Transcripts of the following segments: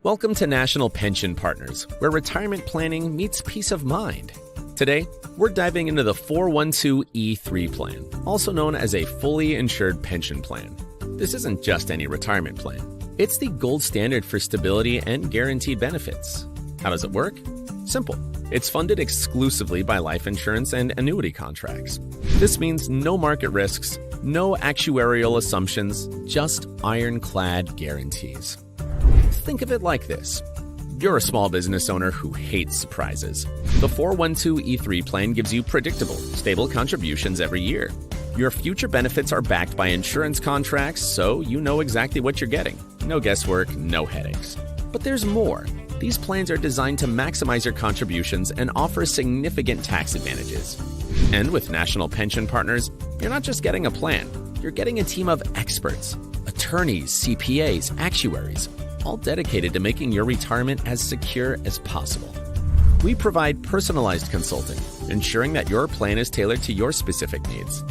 Welcome to National Pension Partners, where retirement planning meets peace of mind. Today, we're diving into the 412(e)(3 plan, also known as a fully insured pension plan. This isn't just any retirement plan. It's the gold standard for stability and guaranteed benefits. How does it work? Simple. It's funded exclusively by life insurance and annuity contracts. This means no market risks, no actuarial assumptions, just ironclad guarantees. Think of it like this. You're a small business owner who hates surprises. The 412(e)(3 plan gives you predictable, stable contributions every year. Your future benefits are backed by insurance contracts, so you know exactly what you're getting. No guesswork, no headaches. But there's more. These plans are designed to maximize your contributions and offer significant tax advantages. And with National Pension Partners, you're not just getting a plan, you're getting a team of experts, attorneys, CPAs, actuaries, all dedicated to making your retirement as secure as possible. We provide personalized consulting, ensuring that your plan is tailored to your specific needs.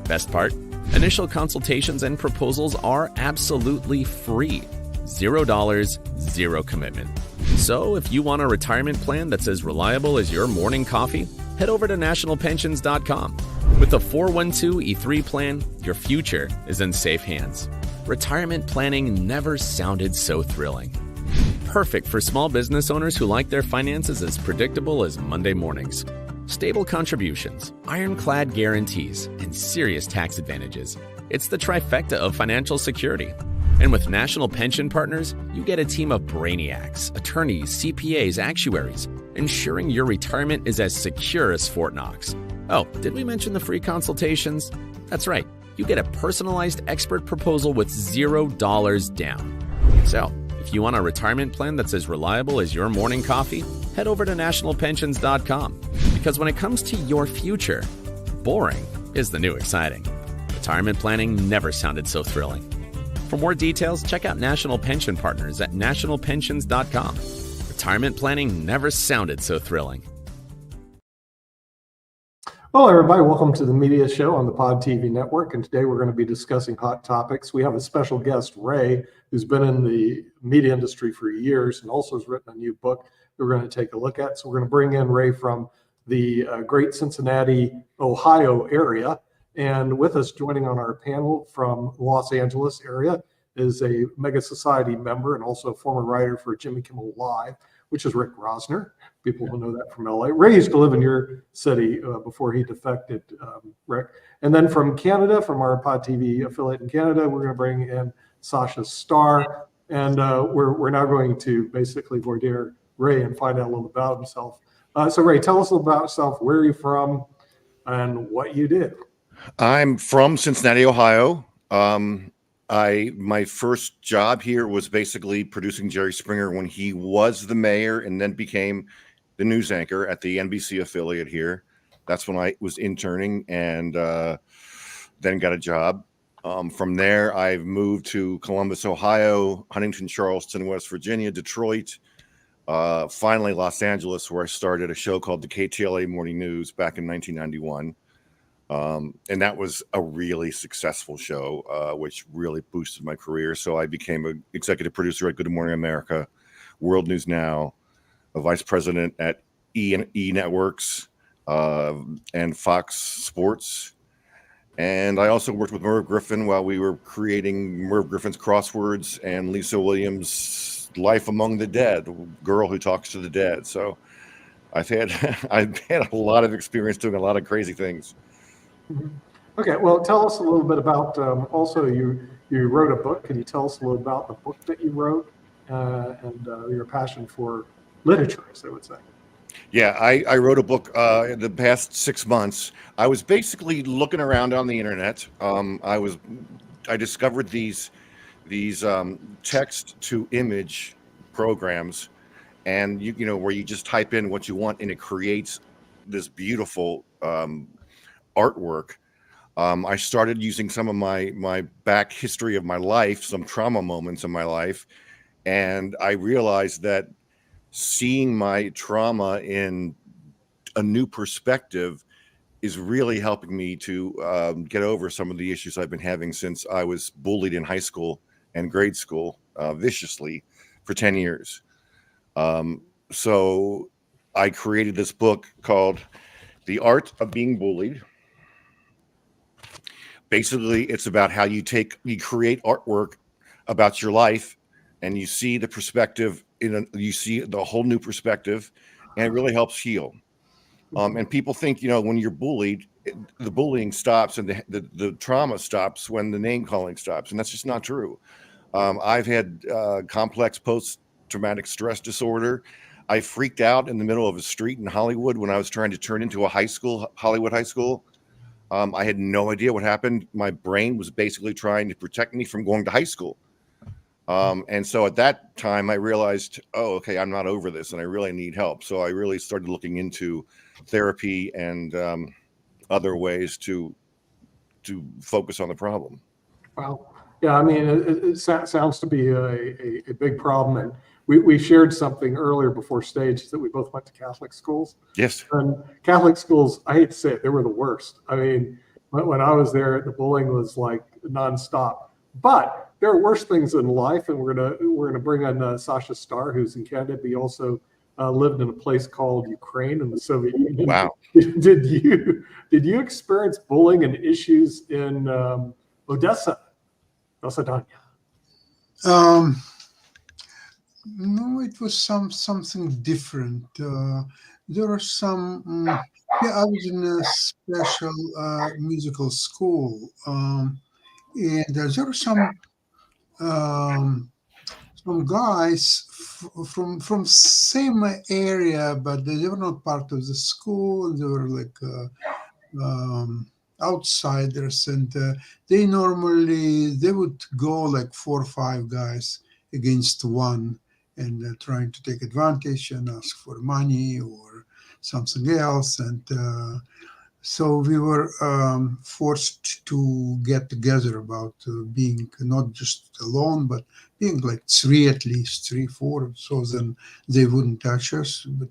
Best part, initial consultations and proposals are absolutely free. $0, zero commitment. So if you want a retirement plan that's as reliable as your morning coffee, head over to nationalpensions.com. With the 412(e)(3 plan, your future is in safe hands. Retirement planning never sounded so thrilling. Perfect for small business owners who like their finances as predictable as Monday mornings. Stable contributions, ironclad guarantees, and serious tax advantages. It's the trifecta of financial security. And with National Pension Partners, you get a team of brainiacs, attorneys, CPAs, actuaries, ensuring your retirement is as secure as Fort Knox. Oh, did we mention the free consultations? That's right. You get a personalized expert proposal with $0 down. So, if you want a retirement plan that's as reliable as your morning coffee, head over to nationalpensions.com. Because when it comes to your future, boring is the new exciting. Retirement planning never sounded so thrilling. For more details, check out National Pension Partners at nationalpensions.com. Retirement planning never sounded so thrilling. Hello, everybody. Welcome to the Media Show on the Pod TV Network. And today we're going to be discussing hot topics. We have a special guest, Ray, who's been in the media industry for years and also has written a new book that we're going to take a look at. So we're going to bring in Ray from the great Cincinnati, Ohio area. And with us joining on our panel from Los Angeles area is a Mega Society member and also a former writer for Jimmy Kimmel Live, which is Rick Rosner. People will know that from LA. Ray used to live in your city before he defected, Rick. And then from Canada, from our Pod TV affiliate in Canada, we're going to bring in Sasha Starr. And we're now going to basically voir dire Ray and find out a little about himself. So Ray, tell us a little about yourself, where you're from, and what you did. I'm from Cincinnati, Ohio. My first job here was basically producing Jerry Springer when he was the mayor and then became the news anchor at the NBC affiliate here. That's when I was interning and then got a job. From there, I've moved to Columbus, Ohio, Huntington, Charleston, West Virginia, Detroit, finally Los Angeles, where I started a show called the KTLA Morning News back in 1991. And that was a really successful show, which really boosted my career. So I became an executive producer at Good Morning America, World News Now, a vice president at E Networks, and Fox Sports. And I also worked with Merv Griffin while we were creating Merv Griffin's Crosswords and Lisa Williams' Life Among the Dead, Girl Who Talks to the Dead. So I've had a lot of experience doing a lot of crazy things. Okay, well, tell us a little bit about, also you wrote a book. Can you tell us a little about the book that you wrote and your passion for literature, as they would say? Yeah, I wrote a book in the past 6 months. I was basically looking around on the internet. I discovered these text to image programs, and you know where you just type in what you want and it creates this beautiful artwork. I started using some of my back history of my life, some trauma moments in my life, and I realized that seeing my trauma in a new perspective is really helping me to get over some of the issues I've been having since I was bullied in high school and grade school viciously for 10 years. So I created this book called The Art of Being Bullied. Basically, it's about how you create artwork about your life, and you see the perspective you see the whole new perspective, and it really helps heal. And people think, when you're bullied, the bullying stops and the trauma stops when the name calling stops, and that's just not true. I've had complex post-traumatic stress disorder. I freaked out in the middle of a street in Hollywood when I was trying to turn into a Hollywood high school. I had no idea what happened. My brain was basically trying to protect me from going to high school. And so at that time, I realized, oh, okay, I'm not over this, and I really need help. So I really started looking into therapy and other ways to focus on the problem. Wow. Yeah, I mean, it sounds to be a big problem. And we shared something earlier before stage that we both went to Catholic schools. Yes. And Catholic schools, I hate to say it, they were the worst. I mean, when I was there, the bullying was like nonstop. But there are worse things in life, and we're gonna bring on Sasha Starr, who's in Canada. But he also lived in a place called Ukraine in the Soviet Union. Wow. Did you experience bullying and issues in Odessa? No, it was something different. There are some. I was in a special musical school, and there are some guys from same area, but they were not part of the school. They were like outsiders, and they would go like 4 or 5 guys against one, and trying to take advantage and ask for money or something else. And so we were forced to get together about being not just alone, but being like 3 at least, 3, 4, so then they wouldn't touch us. But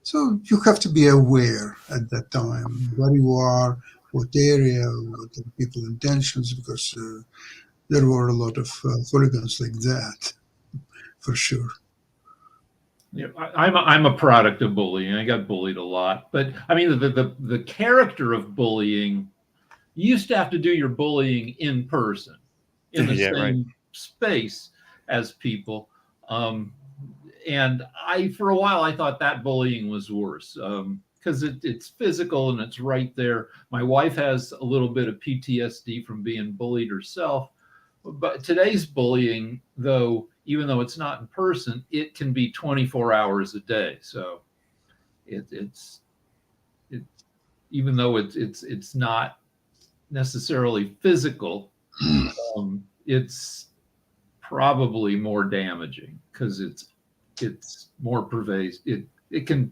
so you have to be aware at that time where you are, what area, what the people's intentions, because there were a lot of hooligans like that, for sure. Yeah, I'm a product of bullying. I got bullied a lot, but I mean the character of bullying. You used to have to do your bullying in person, in the same space as people, and for a while I thought that bullying was worse because it's physical and it's right there. My wife has a little bit of PTSD from being bullied herself, but today's bullying, though, even though it's not in person, it can be 24 hours a day. So it's even though it's not necessarily physical, it's probably more damaging because it's more pervasive. It can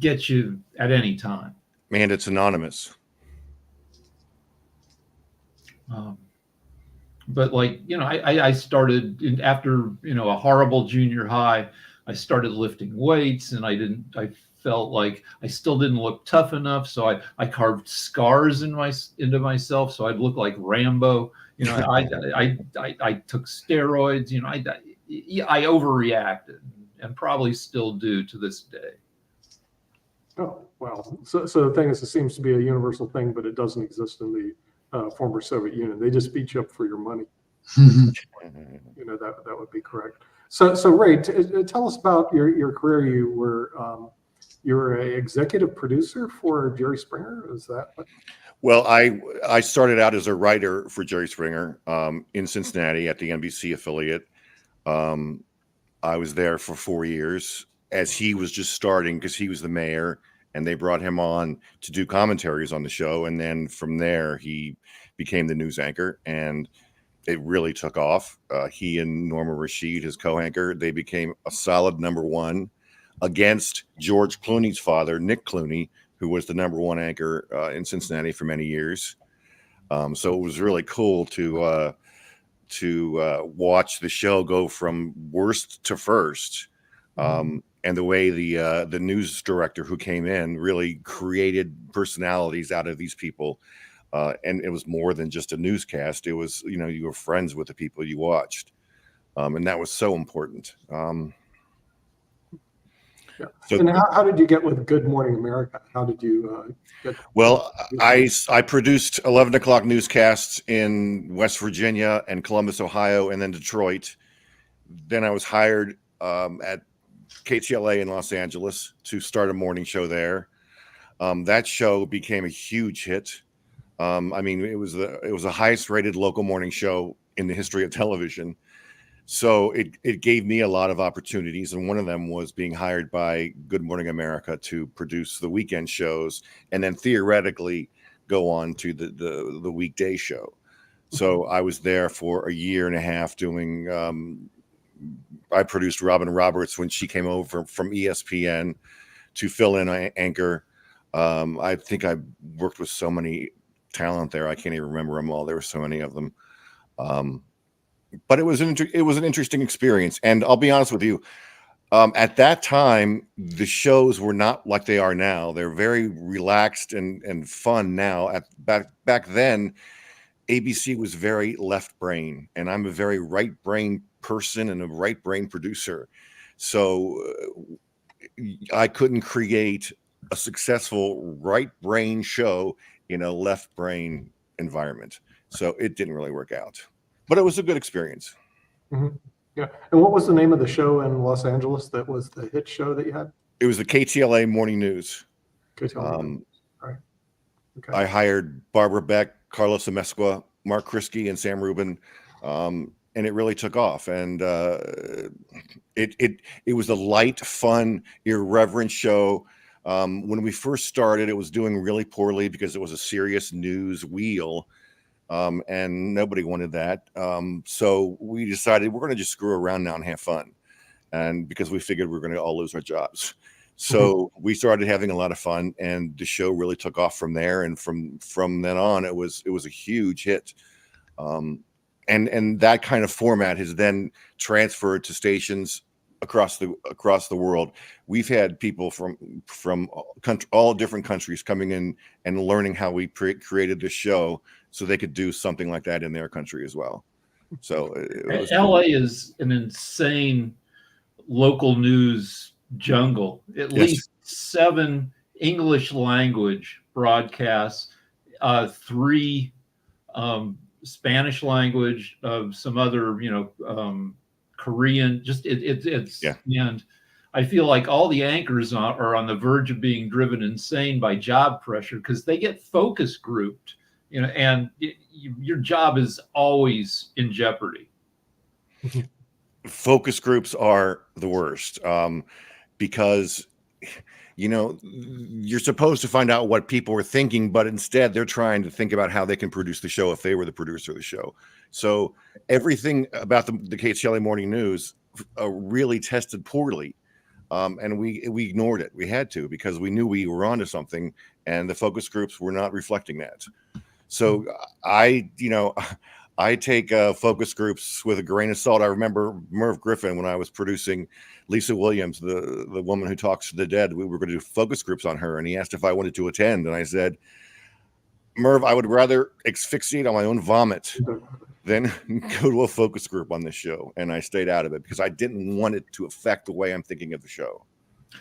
get you at any time. And it's anonymous. But like, I started after, a horrible junior high, I started lifting weights, and I felt like I still didn't look tough enough. So I carved scars into myself. So I'd look like Rambo. I took steroids, I overreacted and probably still do to this day. Oh, well, so the thing is, it seems to be a universal thing, but it doesn't exist in the former Soviet Union. They just beat you up for your money. That would be correct. So Ray, tell us about your career. You were an executive producer for Jerry Springer. Is that what? Well, I started out as a writer for Jerry Springer in Cincinnati at the NBC affiliate. I was there for 4 years as he was just starting, because he was the mayor, and they brought him on to do commentaries on the show. And then from there, he became the news anchor, and it really took off. He and Norma Rashid, his co-anchor, they became a solid number one against George Clooney's father, Nick Clooney, who was the number one anchor in Cincinnati for many years. So it was really cool to watch the show go from worst to first. And the way the news director who came in really created personalities out of these people. And it was more than just a newscast. It was, you were friends with the people you watched. And that was so important. Yeah. So- And how did you get with Good Morning America? How did you get? Well, I produced 11 o'clock newscasts in West Virginia and Columbus, Ohio, and then Detroit. Then I was hired at KTLA in Los Angeles to start a morning show there. That show became a huge hit. I mean, it was the highest rated local morning show in the history of television. So it gave me a lot of opportunities, and one of them was being hired by Good Morning America to produce the weekend shows, and then theoretically go on to the weekday show. So I was there for a year and a half doing. I produced Robin Roberts when she came over from ESPN to fill in anchor. I think I worked with so many talent there. I can't even remember them all. There were so many of them. But it was an interesting experience. And I'll be honest with you, at that time, the shows were not like they are now. They're very relaxed and fun now. Back then, ABC was very left brain, and I'm a very right brain person and a right brain producer. So I couldn't create a successful right brain show in a left brain environment. So it didn't really work out. But it was a good experience. Mm-hmm. Yeah. And what was the name of the show in Los Angeles that was the hit show that you had? It was the KTLA Morning News. All right. Okay. I hired Barbara Beck, Carlos Amezcua, Mark Krisky, and Sam Rubin, and it really took off. And it was a light, fun, irreverent show. When we first started, it was doing really poorly because it was a serious news wheel. And nobody wanted that. So we decided we're going to just screw around now and have fun. And because we figured we're going to all lose our jobs. So we started having a lot of fun, and the show really took off from there. And from then on, it was a huge hit. And that kind of format has then transferred to stations across the world. We've had people from all different countries coming in and learning how we created this show, so they could do something like that in their country as well. So LA is an insane local news jungle. At least 7 English language broadcasts, 3 Spanish language, some other, Korean. Just it's and I feel like all the anchors are on the verge of being driven insane by job pressure because they get focus grouped. And your job is always in jeopardy. Focus groups are the worst because, you're supposed to find out what people are thinking, but instead they're trying to think about how they can produce the show if they were the producer of the show. So everything about the KTLA Morning News really tested poorly. And we ignored it. We had to, because we knew we were onto something, and the focus groups were not reflecting that. So I take focus groups with a grain of salt. I remember Merv Griffin, when I was producing Lisa Williams, the woman who talks to the dead. We were going to do focus groups on her, and he asked if I wanted to attend, and I said, Merv, I would rather asphyxiate on my own vomit than go to a focus group on this show. And I stayed out of it because I didn't want it to affect the way I'm thinking of the show.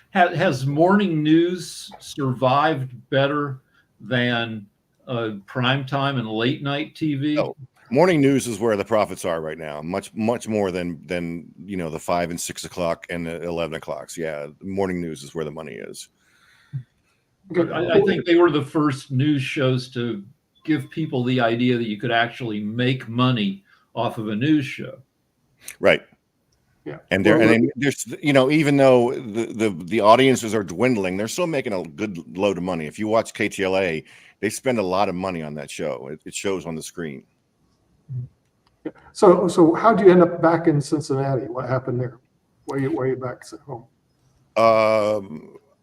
Has morning news survived better than primetime and late night TV? No. Morning news is where the profits are right now, much more than the 5 and 6 o'clock and the 11 o'clocks. Yeah, morning news is where the money is. I think they were the first news shows to give people the idea that you could actually make money off of a news show. Right. Yeah. And there's even though the audiences are dwindling, they're still making a good load of money. If you watch KTLA, they spend a lot of money on that show. It shows on the screen. So how do you end up back in Cincinnati? What happened there? Why are you back at home?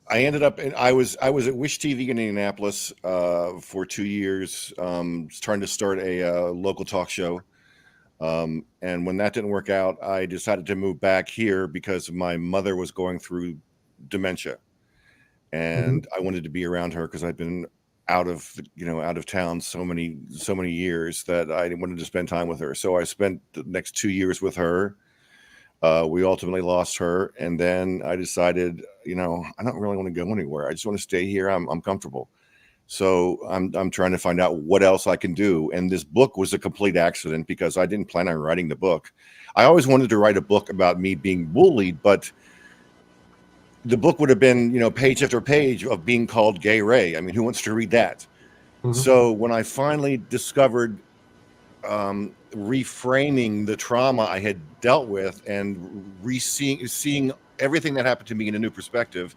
I ended up I was at Wish TV in Indianapolis for 2 years, trying to start a local talk show. And when that didn't work out, I decided to move back here because my mother was going through dementia, and I wanted to be around her because I'd been out of town so many years that I wanted to spend time with her. So I spent the next 2 years with her, We ultimately lost her, and then I decided, I don't really want to go anywhere. I just want to stay here. I'm comfortable. So I'm trying to find out what else I can do. And this book was a complete accident because I didn't plan on writing the book. I always wanted to write a book about me being bullied, but the book would have been, page after page of being called Gay Ray. I mean, who wants to read that? Mm-hmm. So when I finally discovered reframing the trauma I had dealt with and seeing everything that happened to me in a new perspective,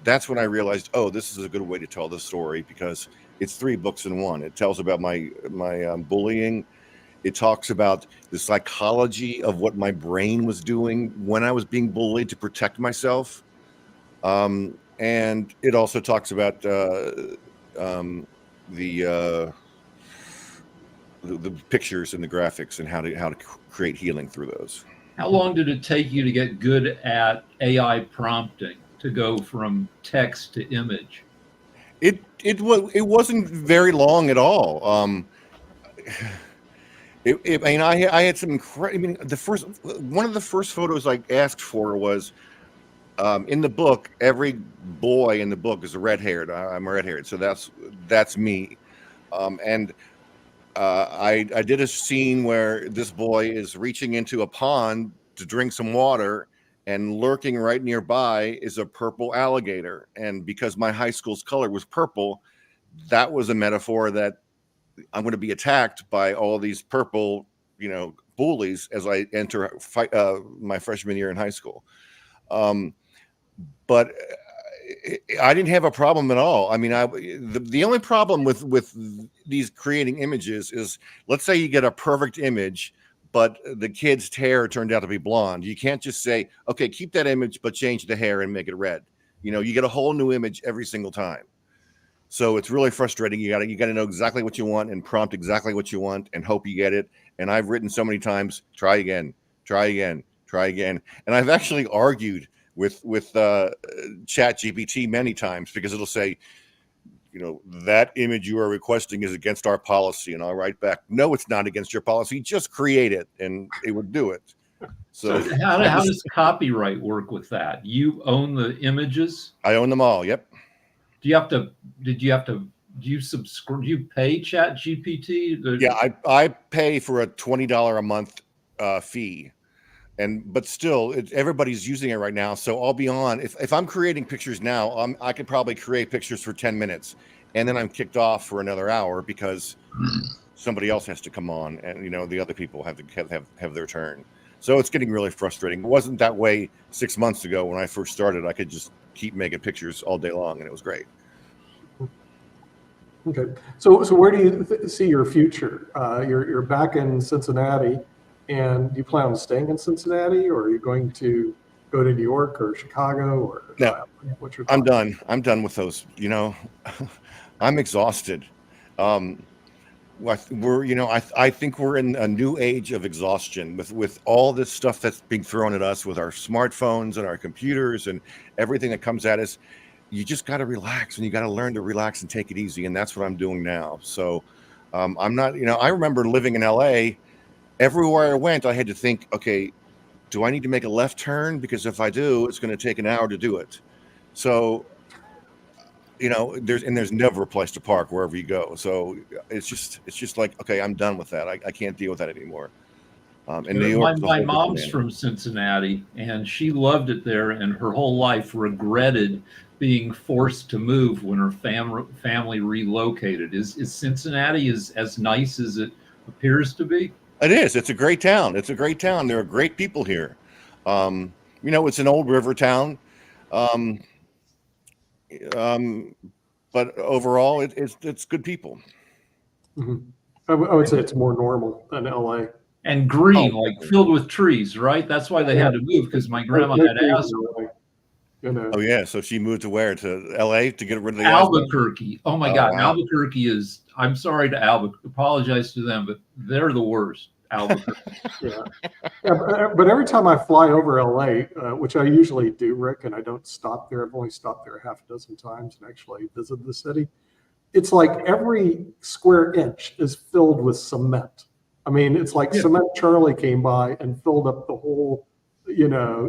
that's when I realized, this is a good way to tell this story, because it's 3 books in one. It tells about my bullying. It talks about the psychology of what my brain was doing when I was being bullied to protect myself. And it also talks about the pictures and the graphics and how to create healing through those. How long did it take you to get good at AI prompting, to go from text to image? It wasn't very long at all. I had some incredible. One of the first photos I asked for was in the book. Every boy in the book is red-haired. I'm red-haired, so that's me. I did a scene where this boy is reaching into a pond to drink some water, and lurking right nearby is a purple alligator. And because my high school's color was purple, that was a metaphor that I'm going to be attacked by all these purple, bullies as I enter my freshman year in high school. But I didn't have a problem at all. I mean, the only problem with these creating images is, let's say you get a perfect image, but the kid's hair turned out to be blonde. You can't just say, okay, keep that image, but change the hair and make it red. You get a whole new image every single time. So it's really frustrating. You got to know exactly what you want and prompt exactly what you want and hope you get it. And I've written so many times, try again. And I've actually argued with ChatGPT many times, because it'll say, that image you are requesting is against our policy. And I'll write back, no, it's not against your policy. Just create it. And it would do it. So how does copyright work with that? You own the images? I own them all. Yep. Do you subscribe? Do you pay ChatGPT? Yeah, I pay for a $20 a month fee. But still, everybody's using it right now. So I'll be on. If I'm creating pictures now, I could probably create pictures for 10 minutes, and then I'm kicked off for another hour because somebody else has to come on, and the other people have to have their turn. So it's getting really frustrating. It wasn't that way 6 months ago when I first started. I could just keep making pictures all day long, and it was great. Okay, so where do you see your future? You're back in Cincinnati. And do you plan on staying in Cincinnati, or are you going to go to New York or Chicago, or no? What's your I'm done. I'm done with those. I'm exhausted. I think we're in a new age of exhaustion with all this stuff that's being thrown at us with our smartphones and our computers and everything that comes at us. You just got to relax, and you got to learn to relax and take it easy. And that's what I'm doing now. So I'm not. I remember living in LA. Everywhere I went, I had to think, okay, do I need to make a left turn? Because if I do, it's going to take an hour to do it. So, there's never a place to park wherever you go. So it's just like, okay, I'm done with that. I can't deal with that anymore. And New York, my mom's from Cincinnati, and she loved it there, and her whole life regretted being forced to move when her family relocated. Is Cincinnati as nice as it appears to be? It is. It's a great town. There are great people here. It's an old river town. But overall, it's good people. Mm-hmm. I would say it's more normal than LA. And green, filled with trees, right? That's why they had to move, because my grandma had asthma. Oh yeah, so she moved to where? To LA to get rid of the Albuquerque. Asthma? Oh my God, wow. Albuquerque is. I'm sorry to Albuquerque. Apologize to them, but they're the worst. Albuquerque. But every time I fly over LA, which I usually do, Rick, and I don't stop there. I've only stopped there half a dozen times and actually visited the city. It's like every square inch is filled with cement. I mean, it's like Cement Charlie came by and filled up the whole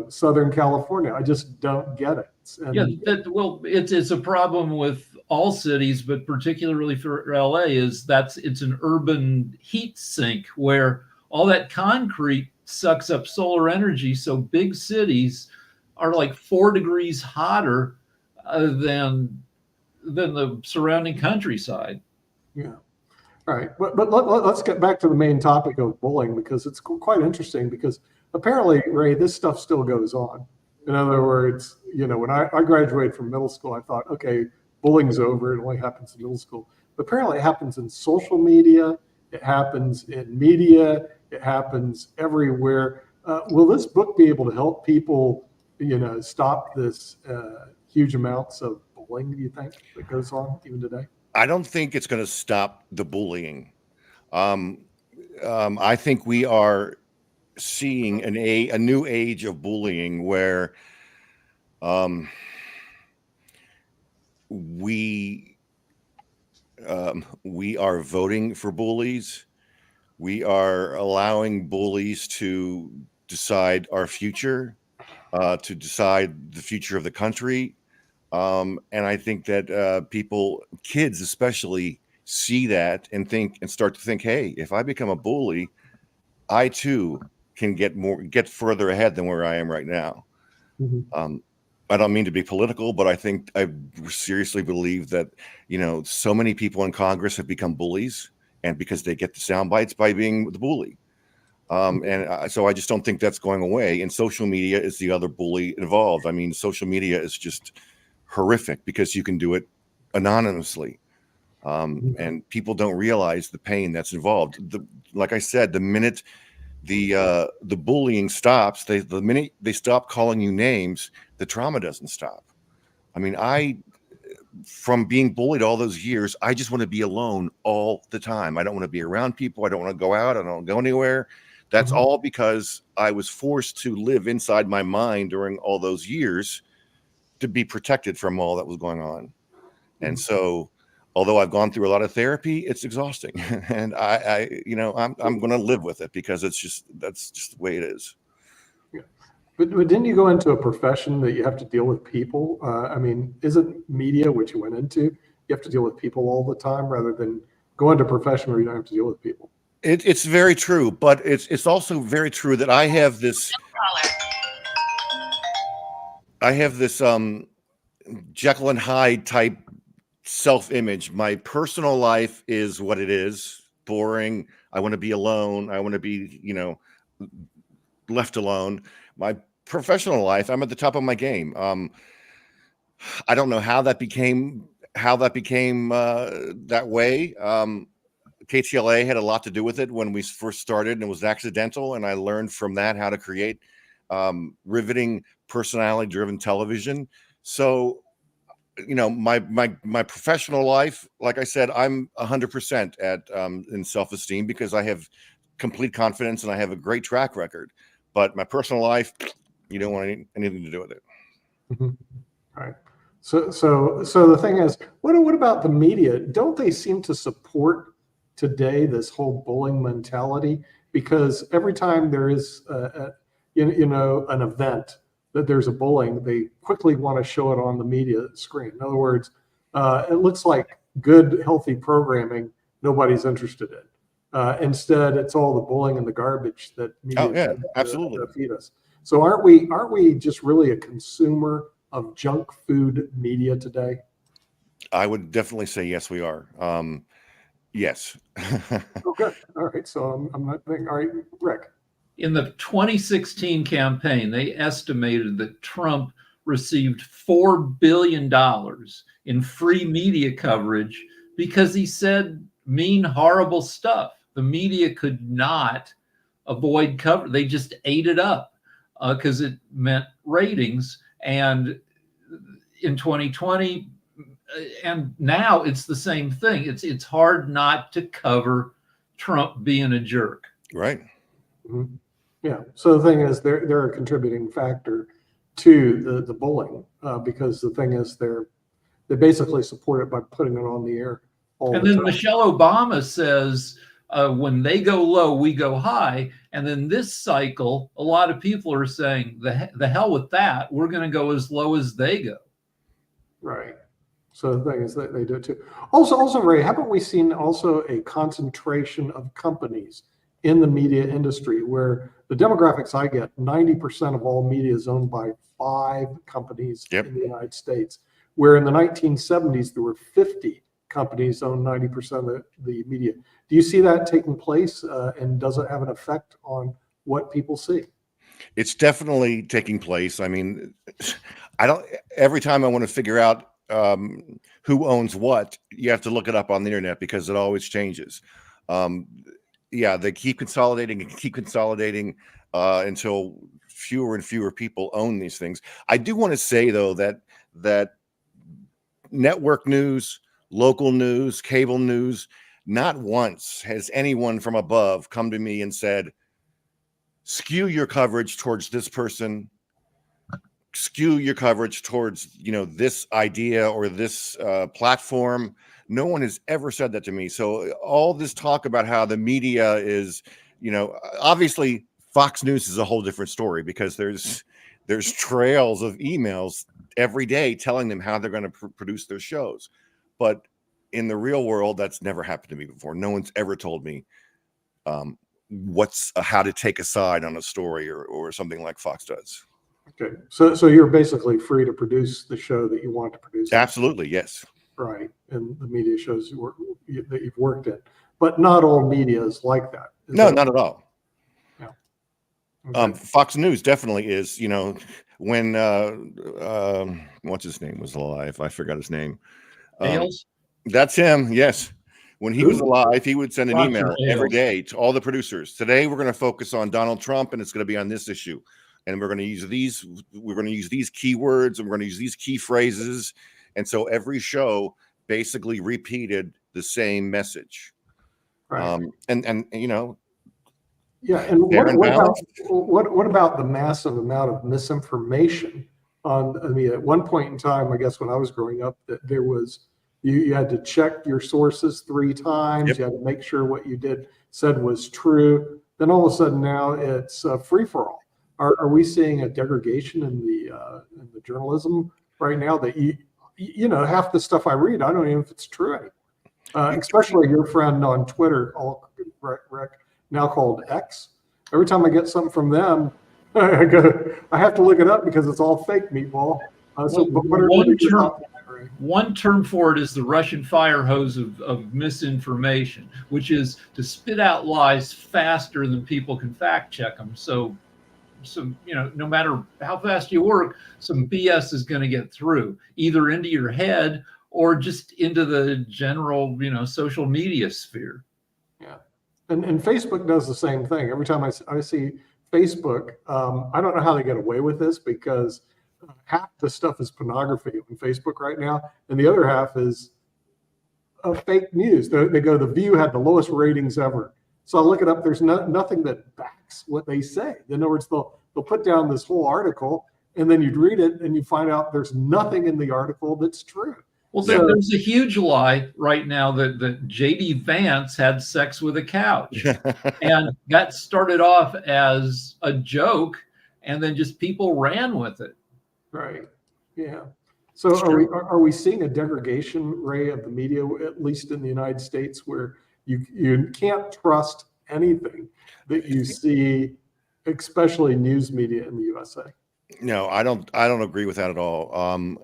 Southern California. I just don't get it. And Yeah, it's a problem with all cities, but particularly for LA, it's an urban heat sink where all that concrete sucks up solar energy. So big cities are like 4 degrees hotter than the surrounding countryside. Yeah. All right. But let's get back to the main topic of bullying, because it's quite interesting, because apparently, Ray, this stuff still goes on. In other words, when I graduated from middle school, I thought, okay, bullying's over. It only happens in middle school. But apparently it happens in social media. It happens in media. It happens everywhere. Will this book be able to help people, stop this huge amounts of bullying, do you think, that goes on even today? I don't think it's going to stop the bullying. I think we are seeing a new age of bullying where we are voting for bullies. We are allowing bullies to decide our future, to decide the future of the country. And I think that kids especially, see that and start to think, hey, if I become a bully, I too can get further ahead than where I am right now. Mm-hmm. I don't mean to be political, but I seriously believe that, so many people in Congress have become bullies, and because they get the sound bites by being the bully. So I just don't think that's going away. And social media is the other bully involved. I mean, social media is just horrific because you can do it anonymously. And people don't realize the pain that's involved. Like I said, the minute the bullying stops, the minute they stop calling you names, the trauma doesn't stop. I mean, from being bullied all those years, I just want to be alone all the time. I don't want to be around people. I don't want to go out. I don't want to go anywhere. That's all because I was forced to live inside my mind during all those years to be protected from all that was going on. And so, although I've gone through a lot of therapy, it's exhausting, and I'm going to live with it because that's just the way it is. Yeah. But didn't you go into a profession that you have to deal with people? I mean, isn't media, which you went into, you have to deal with people all the time rather than go into a profession where you don't have to deal with people? It's very true, but it's also very true that I have this Jekyll and Hyde type self-image. My personal life is what it is, boring. I want to be alone. I want to be, left alone. My professional life, I'm at the top of my game. I don't know how that became that way. KTLA had a lot to do with it when we first started, and it was accidental. And I learned from that how to create riveting, personality-driven television. So, my professional life, like I said, I'm 100% in self-esteem because I have complete confidence and I have a great track record. But my personal life, you don't want anything to do with it. Mm-hmm. All right. So the thing is, what about the media? Don't they seem to support today this whole bullying mentality? Because every time there is an event that there's a bullying, they quickly want to show it on the media screen. In other words, it looks like good, healthy programming nobody's interested in. Instead, it's all the bullying and the garbage that media absolutely feed us. So aren't we just really a consumer of junk food media today? I would definitely say yes, we are. Yes. Oh, good. All right. So I'm not thinking. All right, Rick. In the 2016 campaign, they estimated that Trump received $4 billion in free media coverage because he said mean, horrible stuff. The media could not avoid cover. They just ate it up because it meant ratings. And in 2020, and now it's the same thing. It's hard not to cover Trump being a jerk. Right. Mm-hmm. Yeah. So the thing is, they're a contributing factor to the bullying because the thing is, they basically support it by putting it on the air all the time. And then Michelle Obama says, when they go low, we go high. And then this cycle, a lot of people are saying the hell with that. We're going to go as low as they go. Right. So the thing is that they do it too. Also, Ray, haven't we seen also a concentration of companies in the media industry where the demographics I get, 90% of all media is owned by 5 companies in the United States, where in the 1970s there were 50 companies owned 90% of the media. Do you see that taking place, and does it have an effect on what people see? It's definitely taking place. I mean, every time I want to figure out who owns what, you have to look it up on the internet because it always changes. They keep consolidating until fewer and fewer people own these things. I do want to say though that network news, local news, cable news, not once has anyone from above come to me and said, skew your coverage towards this person, skew your coverage towards, this idea or this platform. No one has ever said that to me. So all this talk about how the media is, obviously Fox News is a whole different story because there's trails of emails every day telling them how they're going to produce their shows. But in the real world, that's never happened to me before. No one's ever told me how to take a side on a story or something like Fox does. Okay, so you're basically free to produce the show that you want to produce. Absolutely, yes. Right, and the media shows that you've worked in, but not all media is like that. No, not at all. Yeah. Okay. Fox News definitely is. When what's his name was alive, I forgot his name. Ailes? That's him. Yes. When he was alive, he would send an email every day to all the producers. Today, we're going to focus on Donald Trump, and it's going to be on this issue. And we're going to use these. We're going to use these keywords, and we're going to use these key phrases. And so every show basically repeated the same message. Right. And Yeah, and what about the massive amount of misinformation on? I mean, at one point in time, I guess when I was growing up, that there was you had to check your sources 3 times. Yep. You had to make sure what you said was true. Then all of a sudden now it's free for all. Are we seeing a degradation in the journalism right now that half the stuff I read, I don't even know if it's true anymore. Especially your friend on Twitter, Rick, now called X. Every time I get something from them, I have to look it up because it's all fake, meatball. One term for it is the Russian fire hose of misinformation, which is to spit out lies faster than people can fact check them. So no matter how fast you work, some BS is going to get through, either into your head or just into the general, social media sphere. Yeah. And Facebook does the same thing. Every time I see Facebook, I don't know how they get away with this because half the stuff is pornography on Facebook right now, and the other half is fake news. They go, The View had the lowest ratings ever. So I look it up. There's nothing that backs what they say. In other words, they'll put down this whole article, and then you'd read it, and you find out there's nothing in the article that's true. Well, there's a huge lie right now that J.D. Vance had sex with a couch. And that started off as a joke, and then just people ran with it. Right. Yeah. So are we seeing a degradation, Ray, of the media, at least in the United States, where you can't trust anything that you see, especially news media in the USA? No, I don't agree with that at all.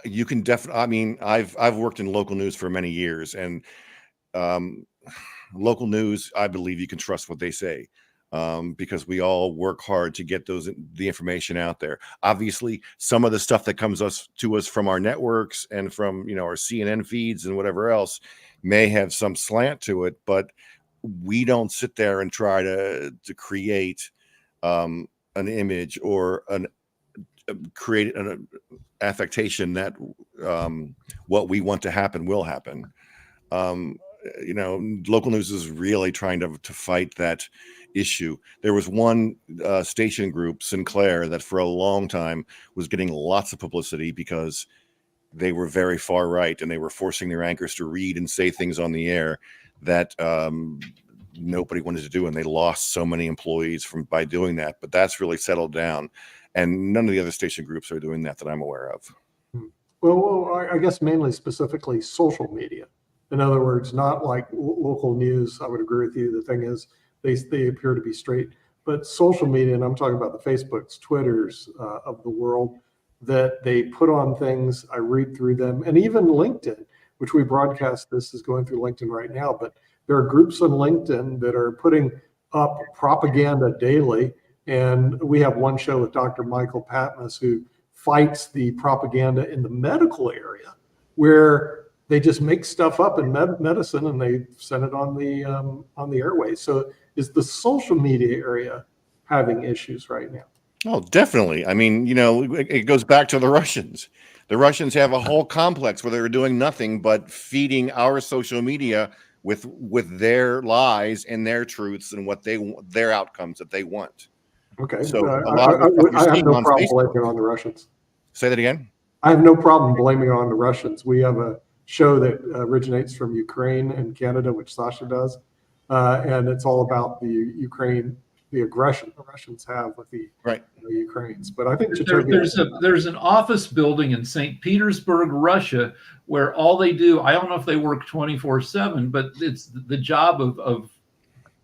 You can definitely, I mean, I've worked in local news for many years, and local news, I believe you can trust what they say, because we all work hard to get the information out there. Obviously, some of the stuff that comes to us from our networks and from our CNN feeds and whatever else may have some slant to it, but we don't sit there and try to create an image or create an affectation that what we want to happen will happen. Local news is really trying to fight that issue. There was one station group, Sinclair, that for a long time was getting lots of publicity because they were very far right and they were forcing their anchors to read and say things on the air that nobody wanted to do, and they lost so many employees by doing that. But that's really settled down, and none of the other station groups are doing that I'm aware of. Well, I guess mainly specifically social media. In other words, not like local news. I would agree with you. The thing is, they appear to be straight, but social media, and I'm talking about the Facebooks, Twitters of the world, that they put on things. I read through them, and even LinkedIn, which we broadcast. This is going through LinkedIn right now, but there are groups on LinkedIn that are putting up propaganda daily. And we have one show with Dr. Michael Patmos, who fights the propaganda in the medical area, where they just make stuff up in medicine and they send it on the airways. So is the social media area having issues right now? Oh, definitely. I mean, it goes back to the Russians. The Russians have a whole complex where they're doing nothing but feeding our social media with their lies and their truths and their outcomes that they want. Okay. So a lot of the stuff I have you're no seeing on problem Facebook. blaming it on the Russians. Say that again. I have no problem blaming it on the Russians. We have a show that originates from Ukraine and Canada, which Sasha does, and it's all about the aggression the Russians have with the Ukrainians. But I think there's an office building in St. Petersburg, Russia, where all they do, I don't know if they work 24/7, but it's the job of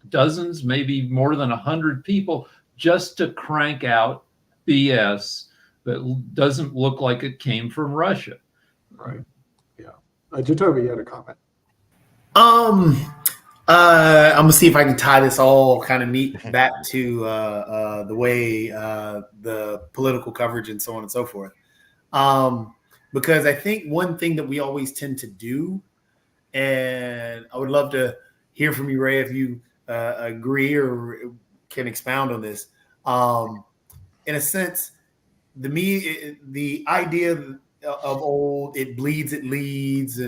dozens, maybe more than 100 people, just to crank out BS that doesn't look like it came from Russia. Right. Yeah. Jacoby, you had a comment. I'm gonna see if I can tie this all kind of neat back to the way the political coverage and so on and so forth. Because I think one thing that we always tend to do, and I would love to hear from you, Ray, if you agree or can expound on this. In a sense, the idea of old, it bleeds, it leads,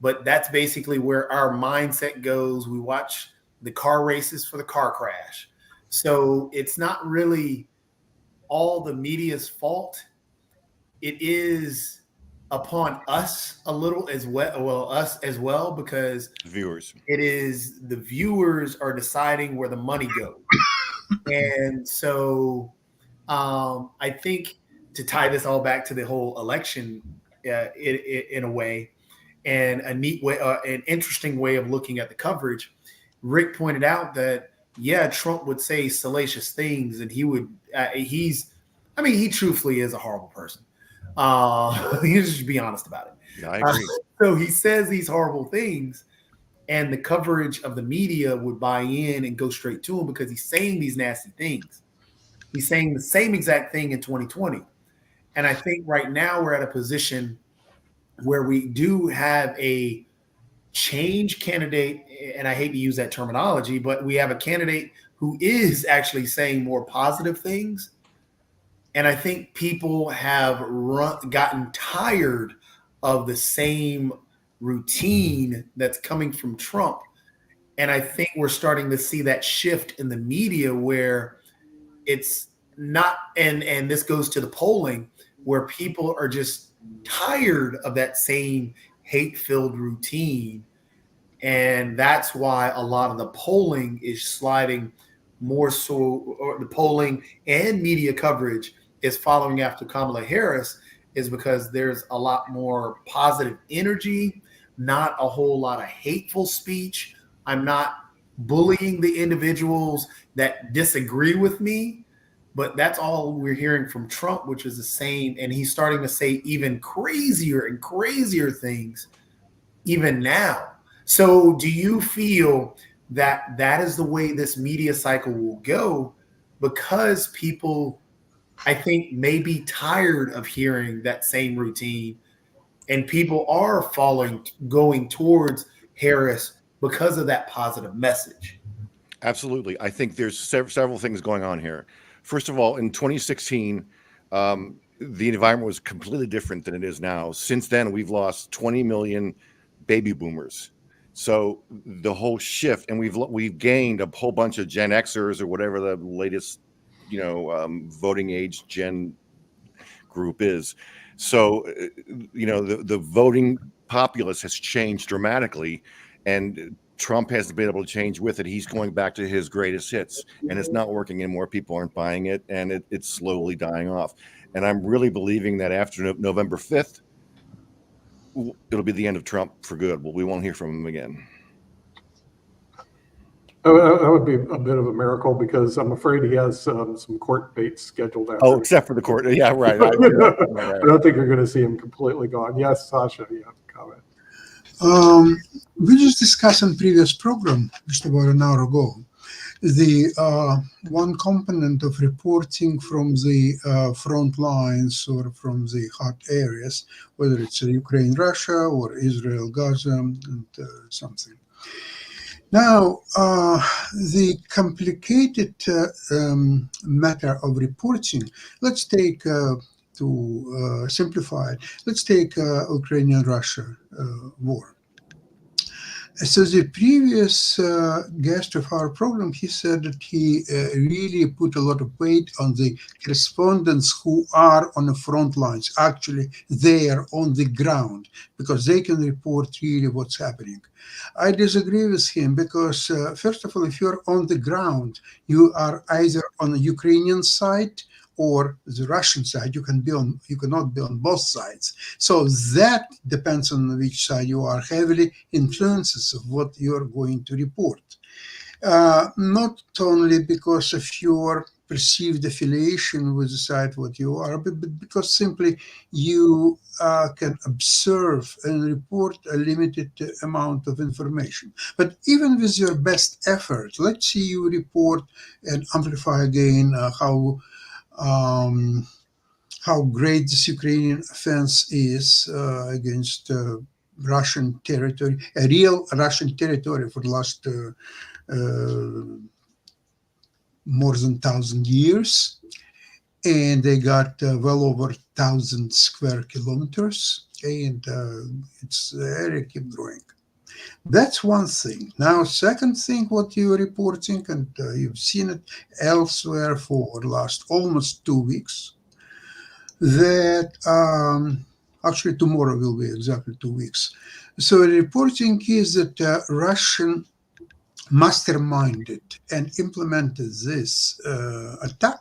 but that's basically where our mindset goes. We watch the car races for the car crash. So it's not really all the media's fault. It is upon us a little as well, us as well, because viewers. It is the viewers are deciding where the money goes. And so I think to tie this all back to the whole election in a way, and a neat way, an interesting way of looking at the coverage, Rick pointed out that, Trump would say salacious things, and he would, he truthfully is a horrible person. You just be honest about it. Yeah, I agree. So he says these horrible things, and the coverage of the media would buy in and go straight to him because he's saying these nasty things. He's saying the same exact thing in 2020. And I think right now we're at a position where we do have a change candidate, and I hate to use that terminology, but we have a candidate who is actually saying more positive things. And I think people have gotten tired of the same routine that's coming from Trump. And I think we're starting to see that shift in the media where it's not, and this goes to the polling, where people are just tired of that same hate-filled routine. And that's why a lot of the polling is sliding more so, or the polling and media coverage is following after Kamala Harris, is because there's a lot more positive energy, not a whole lot of hateful speech. I'm not bullying the individuals that disagree with me, but that's all we're hearing from Trump, which is the same. And he's starting to say even crazier and crazier things even now. So do you feel that that is the way this media cycle will go? Because people, I think, may be tired of hearing that same routine, and people are going towards Harris because of that positive message. Absolutely. I think there's several things going on here. First of all, in 2016, the environment was completely different than it is now. Since then, we've lost 20 million baby boomers. So the whole shift, and we've gained a whole bunch of Gen Xers or whatever the latest, voting age Gen group is. So, the voting populace has changed dramatically, and Trump hasn't been able to change with it. He's going back to his greatest hits, and it's not working anymore. People aren't buying it, and it's slowly dying off. And I'm really believing that after November 5th, it'll be the end of Trump for good. We won't hear from him again. That would be a bit of a miracle, because I'm afraid he has some court dates scheduled after. Oh, except for the court. Yeah, right. I don't think you're going to see him completely gone. Yes, Sasha, you have a comment. We just discussed in previous program, just about an hour ago, the one component of reporting from the front lines or from the hot areas, whether it's Ukraine, Russia, or Israel, Gaza, and something. Now, the complicated matter of reporting, let's take, to simplify it, let's take Ukrainian-Russia war. So the previous guest of our program, he said that he really put a lot of weight on the correspondents who are on the front lines, actually there on the ground, because they can report really what's happening. I disagree with him because, first of all, if you're on the ground, you are either on the Ukrainian side or the Russian side. You cannot be on both sides. So that depends on which side you are, heavily influences of what you're going to report. Not only because of your perceived affiliation with the side what you are, but because simply you can observe and report a limited amount of information. But even with your best effort, let's say you report and amplify again how great this Ukrainian offense is against Russian territory, a real Russian territory for the last more than 1,000 years. And they got well over 1,000 square kilometers, and it's keep growing. That's one thing. Now, second thing, what you're reporting, and you've seen it elsewhere for the last almost 2 weeks, that actually tomorrow will be exactly 2 weeks. So the reporting is that Russian masterminded and implemented this attack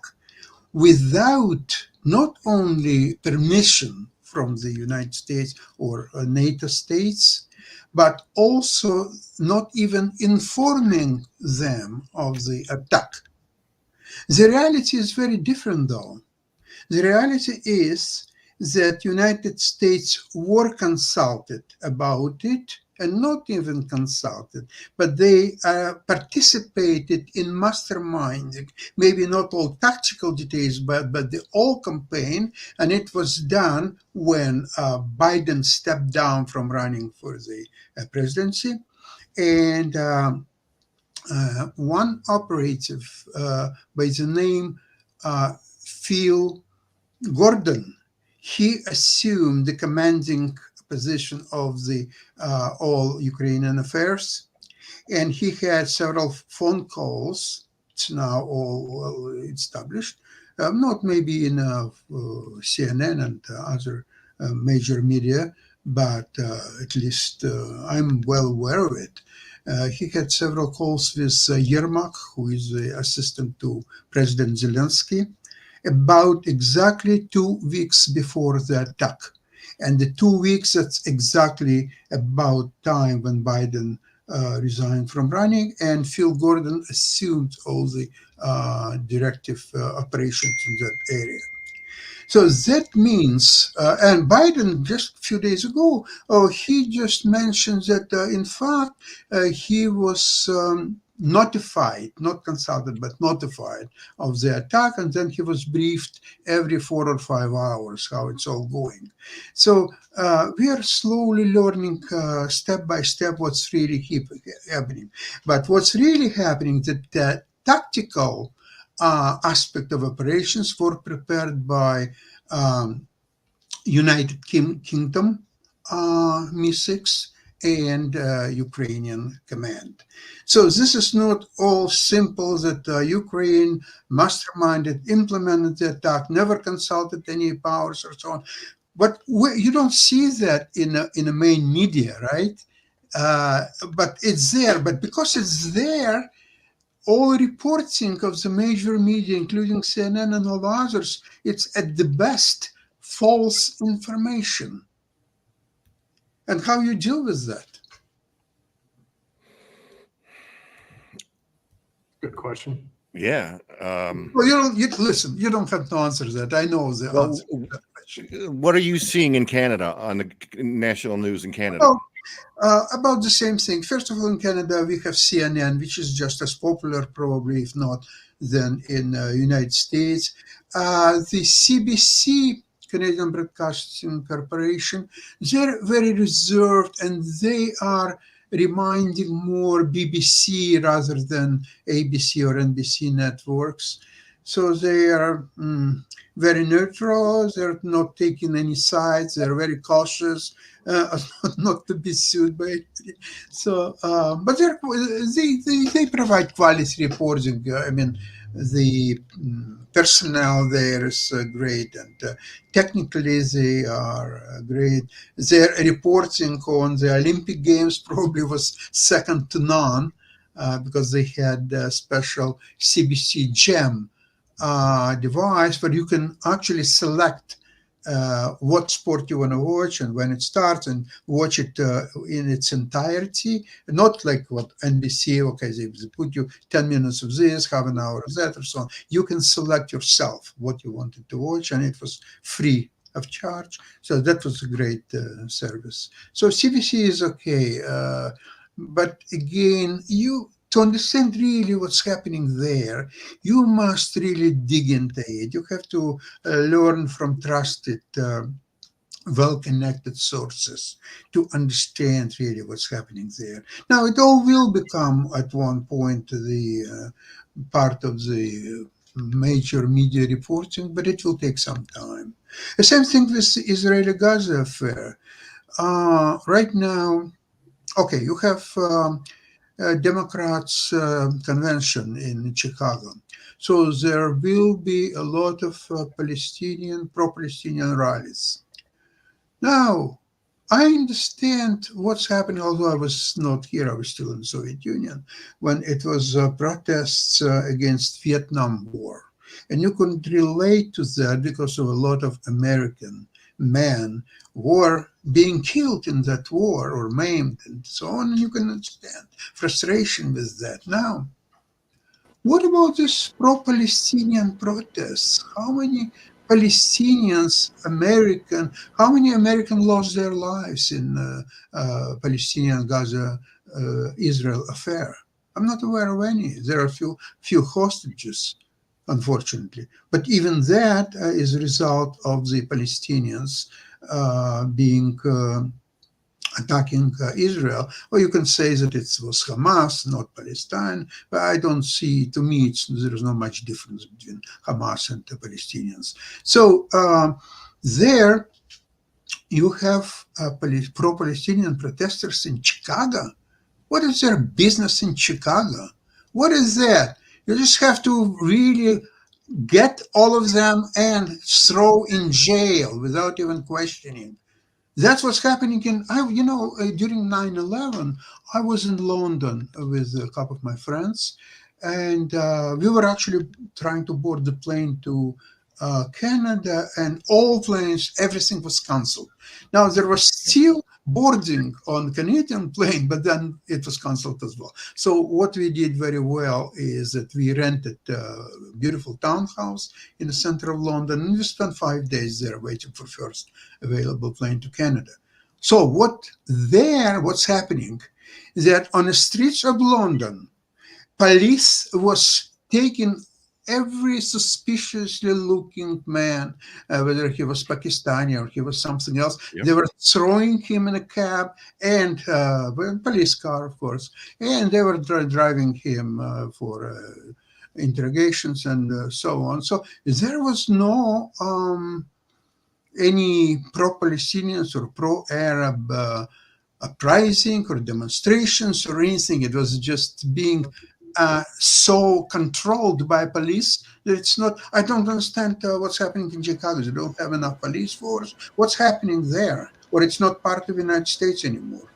without not only permission from the United States or NATO states, but also not even informing them of the attack. The reality is very different, though. The reality is that United States were consulted about it, and not even consulted, but they participated in masterminding, maybe not all tactical details, but the whole campaign, and it was done when Biden stepped down from running for the presidency, and one operative by the name Phil Gordon, he assumed the commanding position of the all Ukrainian affairs, and he had several phone calls. It's now all established, not maybe in CNN and other major media, but at least I'm well aware of it. He had several calls with Yermak, who is the assistant to President Zelensky, about exactly 2 weeks before the attack. And the 2 weeks, that's exactly about time when Biden resigned from running, and Phil Gordon assumed all the directive operations in that area. So that means, and Biden just a few days ago, he just mentioned that in fact he was notified, not consulted, but notified of the attack, and then he was briefed every 4 or 5 hours how it's all going. So we are slowly learning step by step what's really happening. But what's really happening, that the tactical aspect of operations were prepared by United Kingdom MI6 and Ukrainian command. So this is not all simple that Ukraine masterminded, implemented the attack, never consulted any powers or so on. But you don't see that in the main media, right? But it's there. But because it's there, all reporting of the major media, including CNN and all others, it's at the best false information. And how you deal with that? Good question. Yeah. Well, listen. You don't have to answer that. I know the Well, answer to that question. what are you seeing in Canada on the national news in Canada? Oh, about the same thing. First of all, in Canada, we have CNN, which is just as popular, probably, if not, than in United States. The CBC, Canadian Broadcasting Corporation, they're very reserved, and they are reminding more BBC rather than ABC or NBC networks. So they are very neutral. They're not taking any sides. They're very cautious not to be sued by it. So, but they provide quality reporting. I mean, the personnel there is great, and technically they are great. Their reporting on the Olympic Games probably was second to none because they had a special CBC GEM device where you can actually select what sport you want to watch and when it starts, and watch it in its entirety. Not like what NBC, okay, they put you 10 minutes of this, half an hour of that, or so on. You can select yourself what you wanted to watch, and it was free of charge. So that was a great service. So CBC is okay. But again, to understand really what's happening there, you must really dig into it. You have to learn from trusted, well-connected sources to understand really what's happening there. Now, it all will become at one point the part of the major media reporting, but it will take some time. The same thing with the Israeli-Gaza affair. Right now, okay, you have Democrats convention in Chicago. So there will be a lot of pro-Palestinian rallies. Now, I understand what's happening, although I was not here, I was still in the Soviet Union, when it was protests against Vietnam War. And you can relate to that because of a lot of American men were being killed in that war or maimed and so on, and you can understand frustration with that. Now, what about this pro-Palestinian protests? How many Palestinians, how many Americans lost their lives in Palestinian Gaza Israel affair? I'm not aware of any. There are few hostages, unfortunately. But even that is a result of the Palestinians attacking Israel. Or you can say that it was Hamas, not Palestine, but I don't see, to me, there is not much difference between Hamas and the Palestinians. So there you have pro-Palestinian protesters in Chicago. What is their business in Chicago? What is that? You just have to really get all of them and throw in jail without even questioning. That's what's happening during 9/11, I was in London with a couple of my friends, and we were actually trying to board the plane to Canada, and all planes, everything was canceled. Now, there was still boarding on Canadian plane, but then it was canceled as well. So what we did very well is that we rented a beautiful townhouse in the center of London, and we spent 5 days there waiting for first available plane to Canada. So what's happening is that on the streets of London, police was taking every suspiciously looking man, whether he was Pakistani or he was something else, They were throwing him in a cab and a police car, of course, and they were driving him for interrogations and so on. So there was no any pro-Palestinians or pro-Arab uprising or demonstrations or anything. It was just being so controlled by police that it's not. I don't understand what's happening in Chicago. They don't have enough police force. What's happening there? Or it's not part of the United States anymore.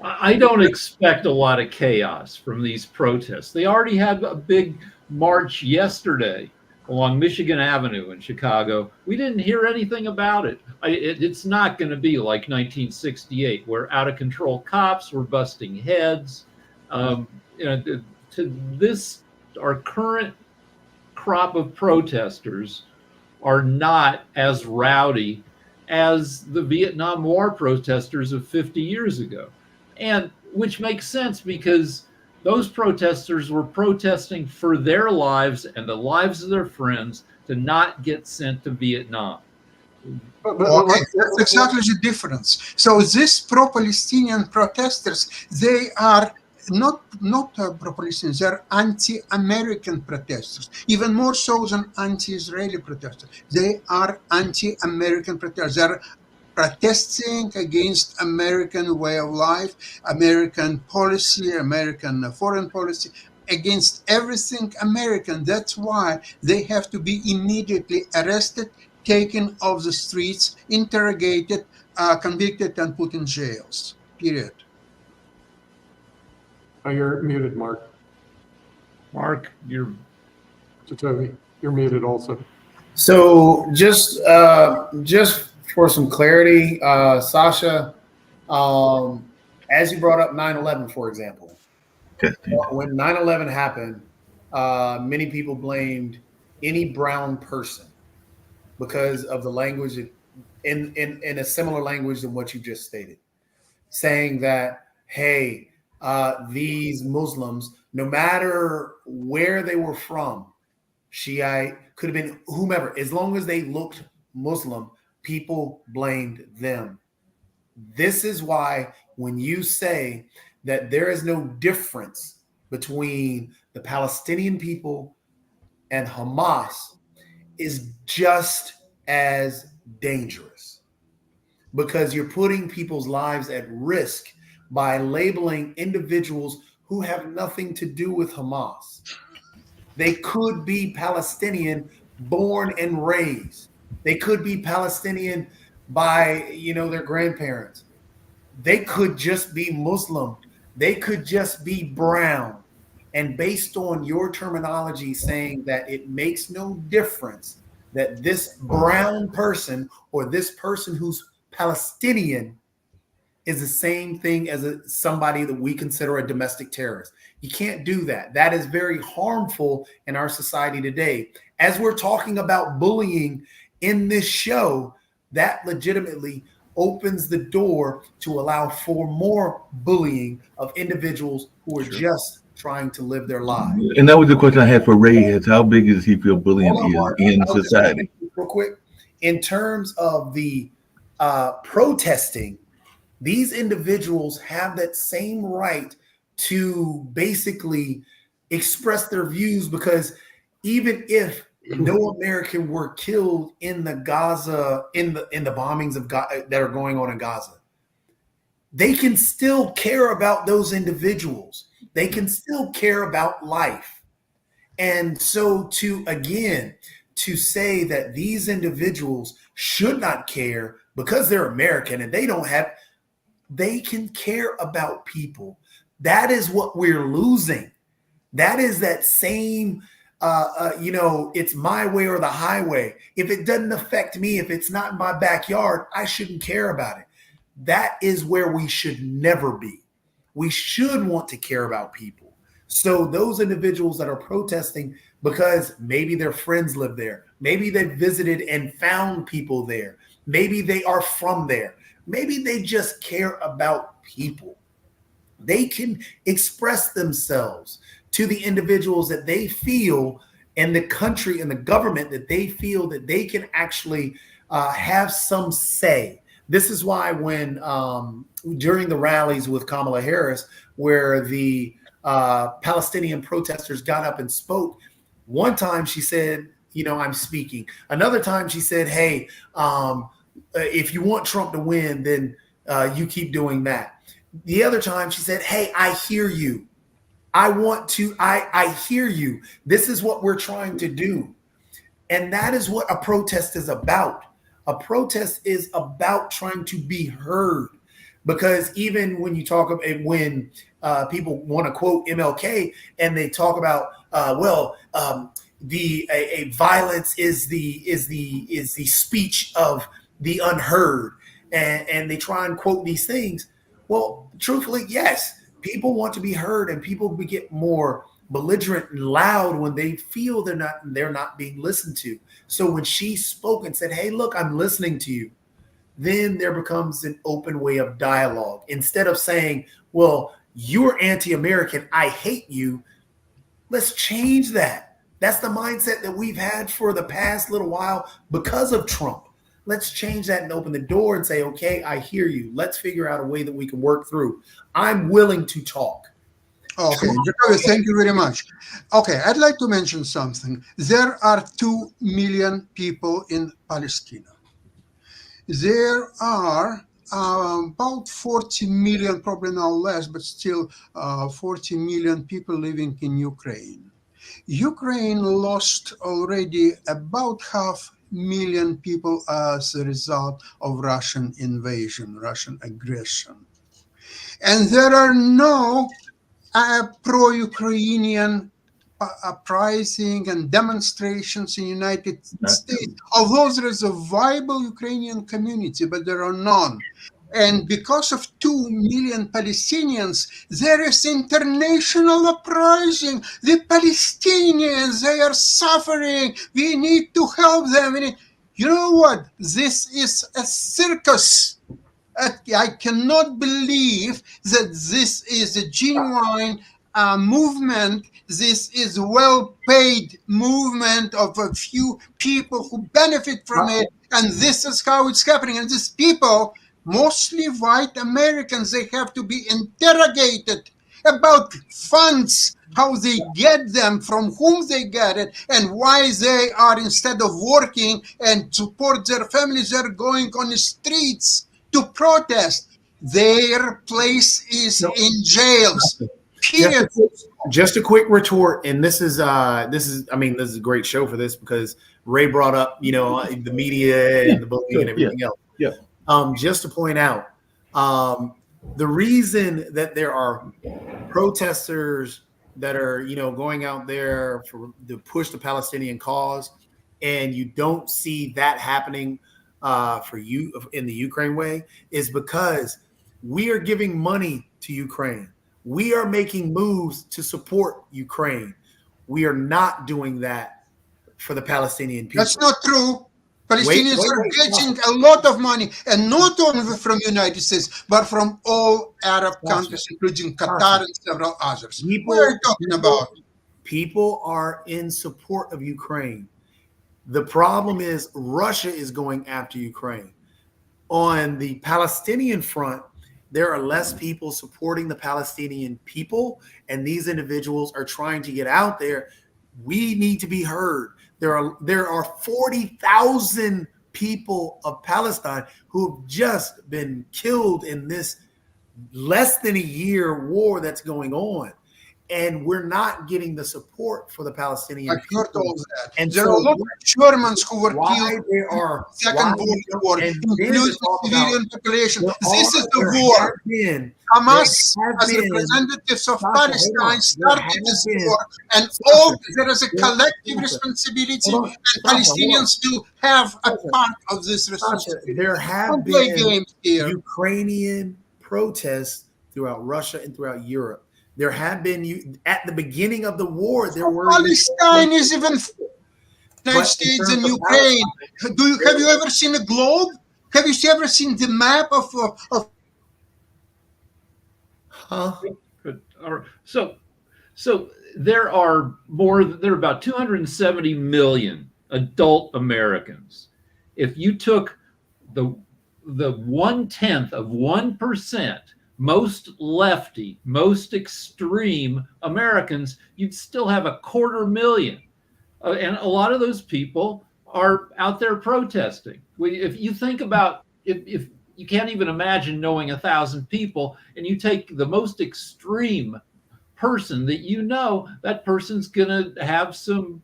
I don't expect a lot of chaos from these protests. They already had a big march yesterday along Michigan Avenue in Chicago. We didn't hear anything about it. It's not going to be like 1968, where out of control cops were busting heads. Our current crop of protesters are not as rowdy as the Vietnam War protesters of 50 years ago. And which makes sense because those protesters were protesting for their lives and the lives of their friends to not get sent to Vietnam. Okay, that's exactly the difference. So these pro-Palestinian protesters, they are not pro-Palestinian, they're anti-American protesters, even more so than anti-Israeli protesters. They are anti-American protesters. They're protesting against American way of life, American policy, American foreign policy, against everything American. That's why they have to be immediately arrested, taken off the streets, interrogated, convicted, and put in jails, period. Oh, you're muted, Mark. Mark, you're Jacoby, you're muted also. So just for some clarity, Sasha, as you brought up 9/11, for example, when 9/11 happened, many people blamed any brown person because of the language in a similar language than what you just stated, saying that, hey, these Muslims, no matter where they were from, Shiite, could have been whomever, as long as they looked Muslim, people blamed them. This is why when you say that there is no difference between the Palestinian people and Hamas, is just as dangerous, because you're putting people's lives at risk by labeling individuals who have nothing to do with Hamas. They could be Palestinian born and raised. They could be Palestinian by, their grandparents. They could just be Muslim. They could just be brown. And based on your terminology saying that it makes no difference that this brown person or this person who's Palestinian is the same thing as somebody that we consider a domestic terrorist. You can't do that. That is very harmful in our society today. As we're talking about bullying in this show, that legitimately opens the door to allow for more bullying of individuals who are just trying to live their lives. And that was the question I had for Ray: is how big does he feel bullying is in society? Real quick, in terms of the protesting, these individuals have that same right to basically express their views, because even if no American were killed in the Gaza, in the bombings of that are going on in Gaza, they can still care about those individuals. They can still care about life. And so to say that these individuals should not care because they're American and they can care about people. That is what we're losing. That is that same, it's my way or the highway. If it doesn't affect me, if it's not in my backyard, I shouldn't care about it. That is where we should never be. We should want to care about people. So those individuals that are protesting because maybe their friends live there, maybe they visited and found people there, maybe they are from there, maybe they just care about people. They can express themselves to the individuals that they feel, and the country and the government that they feel that they can actually have some say. This is why when during the rallies with Kamala Harris, where the Palestinian protesters got up and spoke, one time she said, I'm speaking. Another time she said, hey, if you want Trump to win, then you keep doing that. The other time she said, hey, I hear you. I hear you. This is what we're trying to do. And that is what a protest is about. A protest is about trying to be heard. Because even when you talk about when people want to quote MLK and they talk about the violence is the speech of the unheard, and they try and quote these things. Well, truthfully, yes, people want to be heard, and people get more belligerent and loud when they feel they're not being listened to. So when she spoke and said, "Hey, look, I'm listening to you," then there becomes an open way of dialogue. Instead of saying, "Well, you're anti-American, I hate you," let's change that. That's the mindset that we've had for the past little while because of Trump. Let's change that and open the door and say, okay, I hear you. Let's figure out a way that we can work through. I'm willing to talk. Okay, Jacoby, thank you very much. Okay, I'd like to mention something. There are 2 million people in Palestine. There are about 40 million, probably now less, but still 40 million people living in Ukraine. Ukraine lost already about 500,000 people as a result of Russian invasion, Russian aggression. And there are no pro-Ukrainian uprising and demonstrations in the United States, although there is a viable Ukrainian community, but there are none. And because of 2 million Palestinians, there is international uprising. The Palestinians, they are suffering. We need to help them. You know what? This is a circus. I cannot believe that this is a genuine movement. This is a well-paid movement of a few people who benefit from it. And this is how it's happening. And these people, mostly white Americans, they have to be interrogated about funds, how they get them, from whom they get it, and why they are, instead of working and support their families, they're going on the streets to protest. Their place is in jails. Period. Just a quick retort, and this is a great show for this because Ray brought up, the media and the bullying and everything else. Yeah. Just to point out, the reason that there are protesters that are, going out there to push the Palestinian cause, and you don't see that happening for you in the Ukraine way, is because we are giving money to Ukraine. We are making moves to support Ukraine. We are not doing that for the Palestinian people. That's not true. Palestinians are getting a lot of money, and not only from the United States, but from all Arab countries, including Qatar and several others. What are you talking about? People are in support of Ukraine. The problem is Russia is going after Ukraine. On the Palestinian front, there are less people supporting the Palestinian people, and these individuals are trying to get out there. We need to be heard. There are 40,000 people of Palestine who have just been killed in this less than a year war that's going on. And we're not getting the support for the Palestinian people. I heard all that. And there are a lot of Germans who were killed they are Second World War, including the civilian population. This is the war. Hamas, as representatives of Palestine, started this war, and there is a collective responsibility, and Palestinians do have a part of this responsibility. There have been Ukrainian protests throughout Russia and throughout Europe. There have been, at the beginning of the war, there were... Palestine is even United States and Ukraine. Have you ever seen a globe? Have you ever seen the map of So there are about 270 million adult Americans. If you took the 1/10 of 1%, most lefty, most extreme Americans, you'd still have 250,000. And a lot of those people are out there protesting. If you think about, if you can't even imagine knowing 1,000 people, and you take the most extreme person that that person's going to have some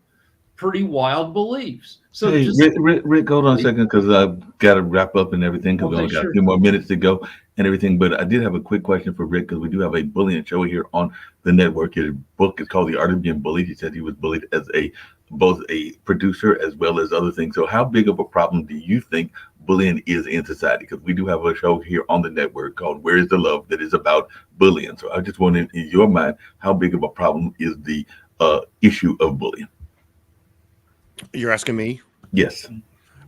pretty wild beliefs. So Hey, just Rick, hold on a second, because I've got to wrap up and everything, because we Okay, only got sure. a few more minutes to go and everything. But I did have a quick question for Rick, because we do have a bullying show here on the network. His book is called The Art of Being Bullied. He said he was bullied as both a producer as well as other things. So how big of a problem do you think bullying is in society? Because we do have a show here on the network called Where is the Love that is about bullying. So I just wondered, in your mind, how big of a problem is the issue of bullying? You're asking me? Yes.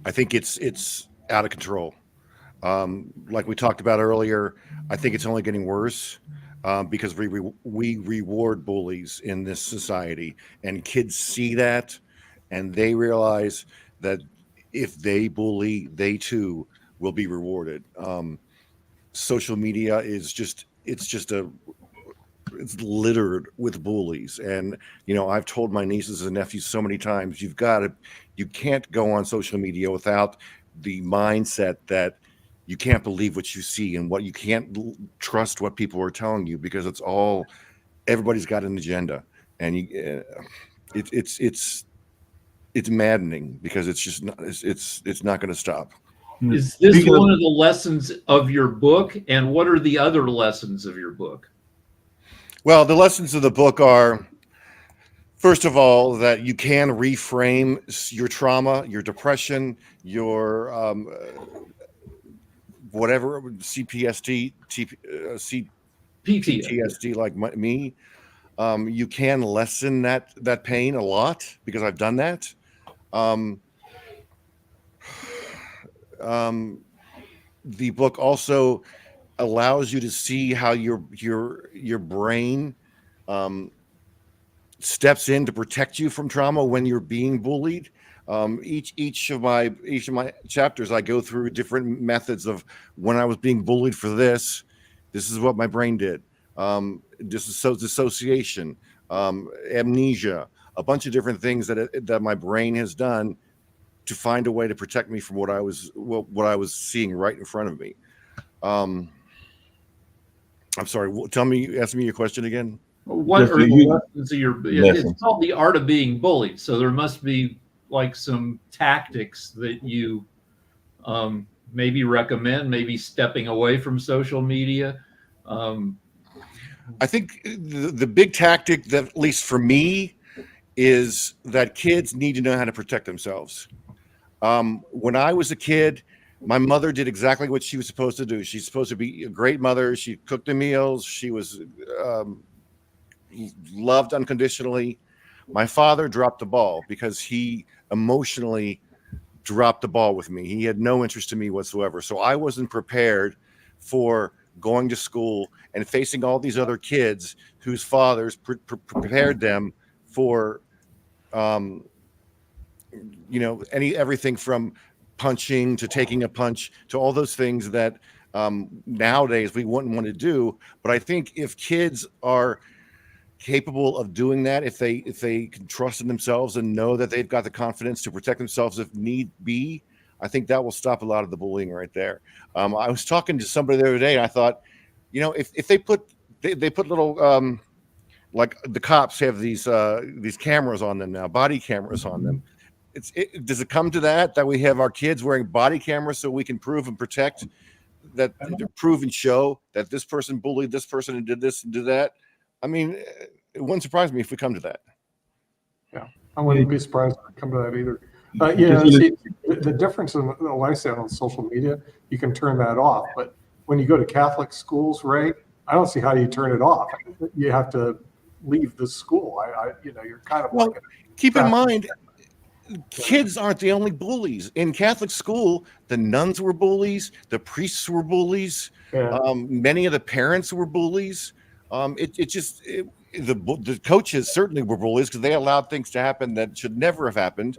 I think it's out of control. Like we talked about earlier, I think it's only getting worse because we reward bullies in this society, and kids see that, and they realize that if they bully, they too will be rewarded. Social media is it's littered with bullies, and I've told my nieces and nephews so many times, you can't go on social media without the mindset that you can't believe what you see, and what you can't trust what people are telling you, because everybody's got an agenda, and it's maddening, because it's not going to stop. is this one of the lessons of your book? And what are the other lessons of your book? Well, the lessons of the book are, first of all, that you can reframe your trauma, your depression, your whatever, PTSD like me. You can lessen that pain a lot, because I've done that. The book also allows you to see how your brain steps in to protect you from trauma when you're being bullied. Each of my chapters, I go through different methods of when I was being bullied for this is what my brain did. Dissociation, amnesia, a bunch of different things that my brain has done to find a way to protect me from what I was seeing right in front of me. I'm sorry. Ask me your question again. What are the lessons of your? It's called The Art of Being Bullied. So there must be like some tactics that you maybe recommend, maybe stepping away from social media. I think the big tactic that, at least for me, is that kids need to know how to protect themselves. When I was a kid, my mother did exactly what she was supposed to do. She's supposed to be a great mother. She cooked the meals. She was loved unconditionally. My father dropped the ball because he emotionally dropped the ball with me. He had no interest in me whatsoever. So I wasn't prepared for going to school and facing all these other kids whose fathers prepared them for, everything from punching to taking a punch to all those things that nowadays we wouldn't want to do. But I think if kids are capable of doing that, if they can trust in themselves and know that they've got the confidence to protect themselves if need be, I think that will stop a lot of the bullying right there. I was talking to somebody the other day, and I thought, if they put little like the cops have these cameras on them now, body cameras on them. Does it come to that we have our kids wearing body cameras so we can prove and protect, that prove and show that this person bullied this person and did this and did that? I mean, it wouldn't surprise me if we come to that. Yeah, I wouldn't be surprised if we come to that either. See, the difference in what I say on social media, you can turn that off. But when you go to Catholic schools, Ray, I don't see how you turn it off. You have to leave the school. You're kind of well. Keep in mind, kids aren't the only bullies in Catholic school. The nuns were bullies. The priests were bullies. Yeah. Many of the parents were bullies. The coaches certainly were bullies because they allowed things to happen that should never have happened.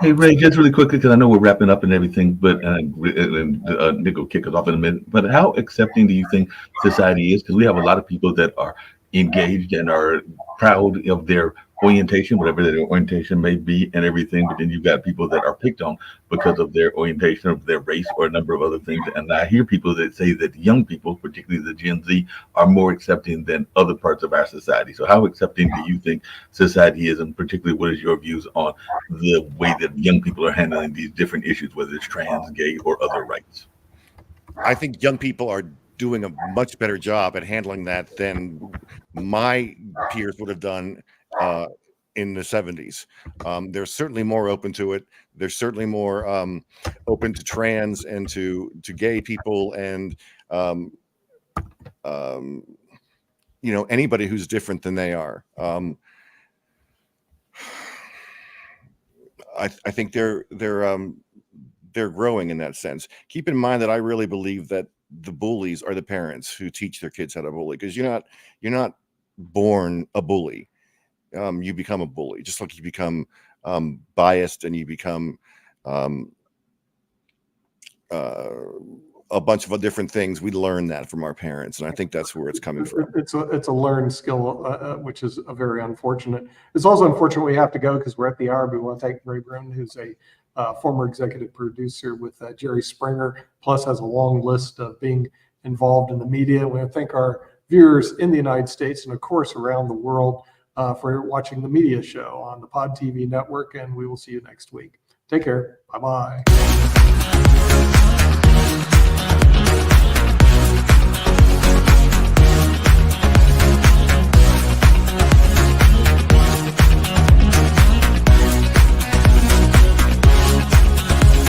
Hey, Ray, just really quickly, because I know we're wrapping up and everything, but Nick will kick us off in a minute. But how accepting do you think society is? Because we have a lot of people that are engaged and are proud of their orientation, whatever their orientation may be, and everything. But then you've got people that are picked on because of their orientation, of their race, or a number of other things. And I hear people that say that young people, particularly the Gen Z, are more accepting than other parts of our society. So how accepting do you think society is, and particularly what is your views on the way that young people are handling these different issues, whether it's trans, gay, or other rights? I think young people are doing a much better job at handling that than my peers would have done in the 70s. They're certainly more open to it. They're certainly more open to trans and to gay people and anybody who's different than they are. I think they're growing in that sense. Keep in mind that I really believe that the bullies are the parents who teach their kids how to bully, because you're not born a bully. You become a bully, just like you become biased and you become a bunch of different things. We learn that from our parents, and I think that's where it's coming from. It's a learned skill, which is a very unfortunate. It's also unfortunate we have to go because we're at the hour. We want to thank Ray Brown, who's a former executive producer with Jerry Springer, plus has a long list of being involved in the media. We want to thank our viewers in the United States and, of course, around the world for watching the media show on the Pod TV network, and we will see you next week. Take care. Bye-bye.